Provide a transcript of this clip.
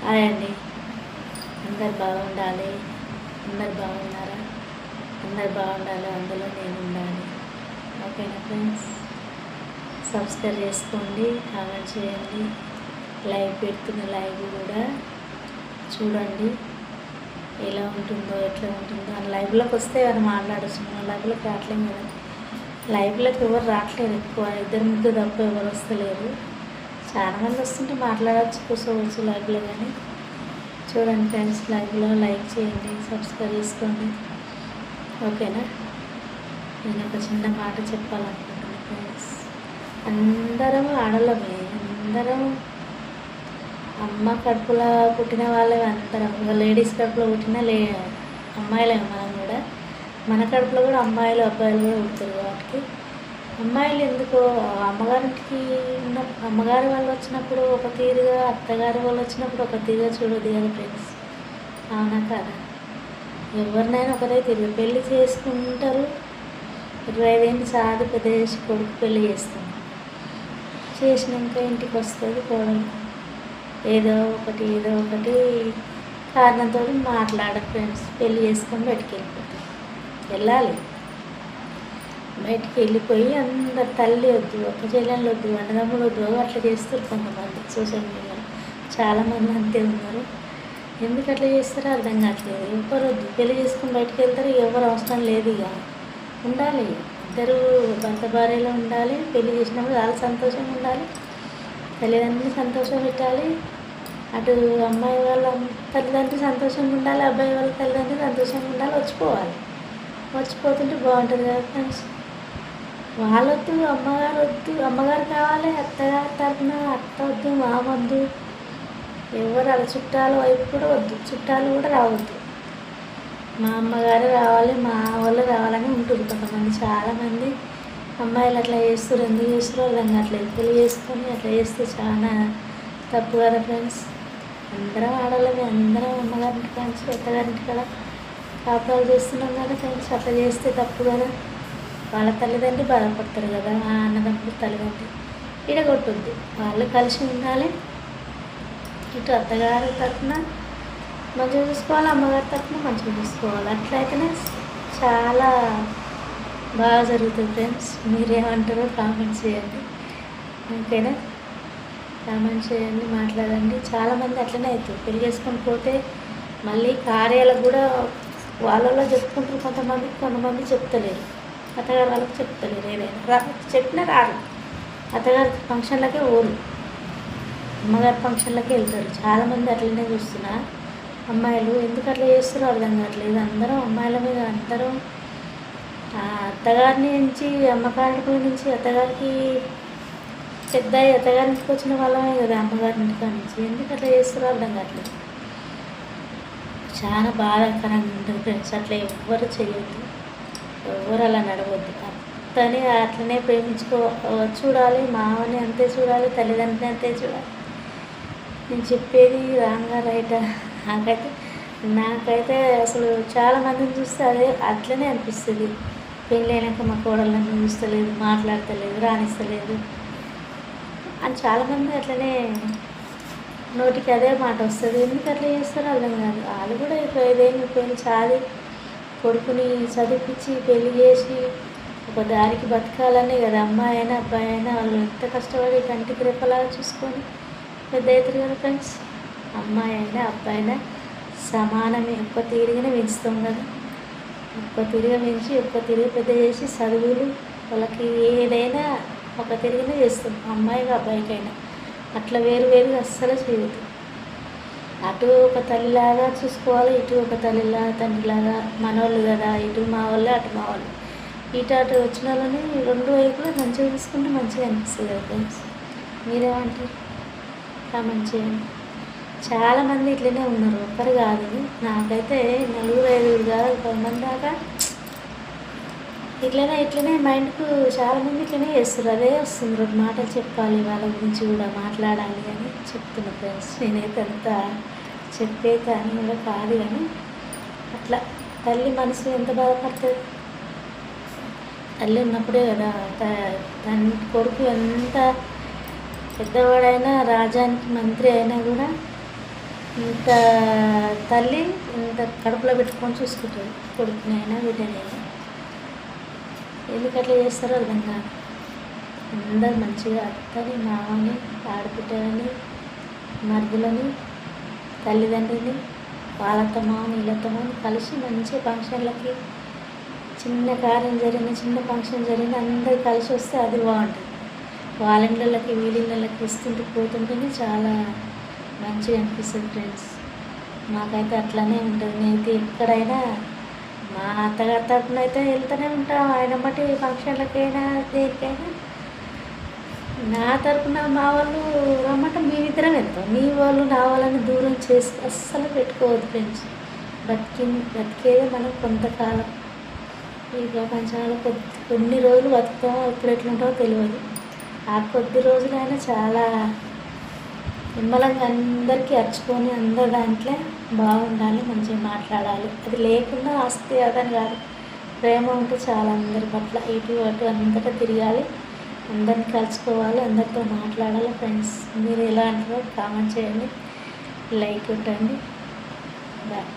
Hi అండి. అందరు బాగుండాలి. అందరు బాగున్నారా? అందరు బాగుండాలి, అందులో నేను ఉండాలి. ఓకేనా ఫ్రెండ్స్? సబ్స్క్రైబ్ చేసుకోండి, కామెంట్ చేయండి, లైవ్ పెడుతున్న లైవ్ కూడా చూడండి. ఎలా ఉంటుందో ఎట్లా ఉంటుందో అని లైవ్లోకి వస్తే ఎవరు మాట్లాడచ్చు. మన లైవ్లోకి రావట్లేదు కదా. లైవ్లోకి ఎవరు రావట్లేదు, ఎక్కువ ఇద్దరు ముగ్గురు తప్ప ఎవరు వస్తలేరు. చాలామంది వస్తుంటే మాట్లాడవచ్చు, కూర్చోవచ్చు లైవ్లో. కానీ చూడండి ఫ్రెండ్స్, లైవ్లో లైక్ చేయండి, సబ్స్క్రైబ్ చేసుకోండి. ఓకేనా? నేను ఒక చిన్న మాట చెప్పాలనుకుంటున్నాను ఫ్రెండ్స్. అందరం ఆడలమే, అందరం అమ్మ కడుపులో పుట్టిన వాళ్ళే. అందరం లేడీస్ కడుపులో పుట్టిన అమ్మాయిలే. మనం కూడా మన కడుపులో కూడా అమ్మాయిలు అబ్బాయిలు కూడా పుడతారు. కాబట్టి అమ్మాయిలు ఎందుకో అమ్మగారింటికి ఉన్న అమ్మగారి వాళ్ళు వచ్చినప్పుడు ఒక తీరుగా, అత్తగారి వాళ్ళు వచ్చినప్పుడు ఒక తీరుగా చూడదు కదా ఫ్రెండ్స్. అవునా కదా? ఎవరినైనా ఒకటే తీరు. పెళ్ళి చేసుకుంటారు, 25 ఏళ్ళు సాది పెద్ద చేసి కొడుకు పెళ్ళి చేస్తాం. చేసినాక ఇంటికి వస్తుంది కోడలు. ఏదో ఒకటి కారణంతో మాట్లాడరు ఫ్రెండ్స్. పెళ్ళి చేసుకొని బయటికి వెళ్ళాలి. బయటికి వెళ్ళిపోయి అందరు తల్లి వద్దు, ఒక చెల్లెళ్ళు వద్దు, అన్నదమ్ములు వద్దు, అట్లా చేస్తారు కొంతమంది. సోషల్ మీడియాలో చాలామంది అంతే ఉన్నారు. ఎందుకు అట్లా చేస్తారో అర్థం కావట్లేదు. ఎవరు వద్దు, పెళ్లి చేసుకుని బయటకు వెళ్తారు. ఎవరు అవసరం లేదు. ఇక ఉండాలి, ఇద్దరు భర్త భార్యలో ఉండాలి. పెళ్లి చేసినప్పుడు వాళ్ళు సంతోషంగా ఉండాలి, తల్లిదండ్రులు సంతోషం పెట్టాలి. అటు అమ్మాయి వాళ్ళ తల్లిదండ్రులు సంతోషంగా ఉండాలి, అబ్బాయి వాళ్ళ తల్లిదండ్రులు సంతోషంగా ఉండాలి. వచ్చిపోతుంటే బాగుంటుంది కదా ఫ్రెండ్స్. వాళ్ళొద్దు, అమ్మగారు వద్దు, అమ్మగారు కావాలి. అత్తగారి తరఫున అత్త వద్దు, మామ వద్దు, ఎవరు అలా చుట్టాలు వైపు కూడా వద్దు, చుట్టాలు కూడా రావద్దు. మా అమ్మగారు రావాలి, మా వాళ్ళు రావాలని ఉంటుంది కొంతమంది. చాలామంది అమ్మాయిలు అట్లా చేస్తారు. ఎందుకు చేస్తారో అర్థం కావట్లేదు. పెళ్లి చేసుకొని అట్లా చేస్తే చాలా తప్పు కదా ఫ్రెండ్స్. అందరం ఆడవాళ్ళమే, అందరం అమ్మగారింటి కానీ అత్తగారింటి కదా కాపురాలు చేస్తున్నాం కదా ఫ్రెండ్స్. అట్లా చేస్తే తప్పు కదా. వాళ్ళ తల్లిదండ్రులు బాధపడతారు కదా. ఆ అన్నదమ్ములు తల్లిదండ్రులు విడగొట్టొద్దు. వాళ్ళు కలిసి ఉండాలి. ఇటు అత్తగారి తరఫున మంచిగా చూసుకోవాలి, అమ్మగారి తరఫున మంచిగా చూసుకోవాలి. అట్లయితేనే చాలా బాగా జరుగుతుంది ఫ్రెండ్స్. మీరేమంటారో కామెంట్ చేయండి. ఓకేనా? కామెంట్ చేయండి, మాట్లాడండి. చాలామంది అట్లనే అవుతుంది. పెళ్లి చేసుకొని పోతే మళ్ళీ కార్యాలకు కూడా వాళ్ళలో చెప్పుకుంటారు. కొంతమంది చెప్తలేరు. అత్తగారు వాళ్ళకి చెప్తలేరు. ఏదైనా చెప్పినా రారు. అత్తగారి ఫంక్షన్లకే ఓరు, అమ్మగారి ఫంక్షన్లకే వెళ్తారు. చాలామంది అట్లనే చూస్తున్నా. అమ్మాయిలు ఎందుకు అట్లా చేస్తారో అర్థం కావట్లేదు. అందరం అమ్మాయిల మీద అందరం అత్తగారిని నుంచి అమ్మగారి నుంచి అత్తగారికి పెద్ద అత్తగారింటికి వచ్చిన వాళ్ళమే కదా అమ్మగారింటికి నుంచి. ఎందుకు అట్లా చేస్తారో అర్థం కావట్లేదు. చాలా బాధాకరంగా ఉంటుంది ఫ్రెండ్స్. అట్లా ఎవ్వరు చేయొద్దు, ఎవరు అలా నడవద్దు. అత్తని అట్లనే చూడాలి, మామని అంతే చూడాలి, తల్లిదండ్రులని అంతే చూడాలి. నేను చెప్పేది రాంగా రైటా? నాకైతే అసలు చాలామందిని చూస్తే అట్లనే అనిపిస్తుంది. పెళ్ళైనాక మా కోడళ్ళని చూస్తలేదు, మాట్లాడతలేదు, రాణిస్తలేదు అని చాలామంది అట్లనే నోటికి అదే మాట వస్తుంది. ఎందుకు అట్లా చేస్తారో అర్థం కాదు. వాళ్ళు కూడా 25 ఏళ్ళు పెళ్ళి చాది కొడుకుని చదివించి పెళ్లి చేసి ఒక దారికి బతకాలనే కదా. అమ్మాయి అయినా అబ్బాయి అయినా వాళ్ళు ఎంత కష్టపడి కంటికి రెప్పలాగా చూసుకొని పెద్ద అవుతారు కదా ఫ్రెండ్స్. అమ్మాయి అయినా అబ్బాయి అయినా సమానమే, ఒక్క తీరుగానే పెంచుతాం కదా. ఒక్క తీరుగా పెంచి ఒక్క తీరుగా పెద్ద చేసి చదువులు వాళ్ళకి ఏదైనా ఒక తిరిగినే చేస్తాం, అమ్మాయిగా అబ్బాయికైనా. అట్లా వేరుగా అస్సలు చేయదు. అటు ఒక తల్లిలాగా చూసుకోవాలి, ఇటు ఒక తల్లిలాగా తండ్రిలాగా. మనోళ్ళు కదా, ఇటు మా వాళ్ళే అటు మా వాళ్ళు. అటు వచ్చిన వాళ్ళని రెండు వైపులా మంచిగా చూసుకుంటే మంచిగా అనిపిస్తుంది కదా ఫ్రెండ్స్. మీరేమంటారు? కామెంట్ చేయండి. చాలామంది ఇట్లనే ఉన్నారు, ఒక్కరు కాదు. నాకైతే 4-5 కాదు 10 మంది దాకా ఇట్లనే మైండ్కు చాలామంది ఇట్లనే చేస్తారు. అదే వస్తుంది, 2 మాటలు చెప్పాలి, వాళ్ళ గురించి కూడా మాట్లాడాలి అని చెప్తున్నా ఫ్రెండ్స్. నేనైతే అంత చెప్పేది అని కూడా కాదు, కానీ అట్లా తల్లి మనసు ఎంత బాధపడుతుంది. తల్లి ఉన్నప్పుడే కదా తన కొడుకు ఎంత పెద్దవాడైనా, రాజానికి మంత్రి అయినా కూడా ఇంత తల్లి ఇంత కడుపులో పెట్టుకొని చూసుకుంటుంది కొడుకునైనా బిడ్డనైనా. ఎందుకు అట్లా చేస్తారో అర్థం కాదు. అందరు మంచిగా అత్తని, మామని, ఆడబిడ్డలని, మరుదులని, తల్లిదండ్రులని, వాళ్ళతో మామని, వీళ్ళతో మామని కలిసి మంచిగా ఫంక్షన్లకి, చిన్న కార్యం జరిగిన, చిన్న ఫంక్షన్ జరిగిన అందరు కలిసి వస్తే అది బాగుంటుంది. వాళ్ళ ఇళ్ళకి వీళ్ళ ఇళ్ళకి వస్తుంటే పోతుంటేనే చాలా మంచిగా అనిపిస్తుంది ఫ్రెండ్స్. మాకైతే అట్లానే ఉంటుంది. నేనైతే ఎక్కడైనా మా అత్తగారి తరపున అయితే వెళ్తూనే ఉంటాం. ఆయన బట్టి ఫంక్షన్లకైనా దేనికైనా. నా తరపున మా వాళ్ళు రమ్మంటే మేమిద్దరం వెళ్తాం. మీ వాళ్ళు నా వాళ్ళని దూరం చేసి అస్సలు పెట్టుకోవద్దు ఫ్రెండ్స్. బతికేదే మనం కొంతకాలం. ఈ ప్రపంచంలో కొన్ని రోజులు బతుకుతామో ఎప్పుడు ఎట్లుంటామో తెలియదు. ఆ కొద్ది రోజులైనా చాలా నిమ్మలంగా అందరికీ అర్చుకొని అందరి దాంట్లో బాగుండాలి, మంచిగా మాట్లాడాలి. అది లేకుండా ఆస్తి అదని కాదు, ప్రేమ ఉంటే చాలా అందరి పట్ల ఇటు అటు అంతటా తిరగాలి, అందరిని కలుసుకోవాలి, అందరితో మాట్లాడాలి. ఫ్రెండ్స్ మీరు ఎలా అంటారో కామెంట్ చేయండి, లైక్ కొట్టండి. బాయ్.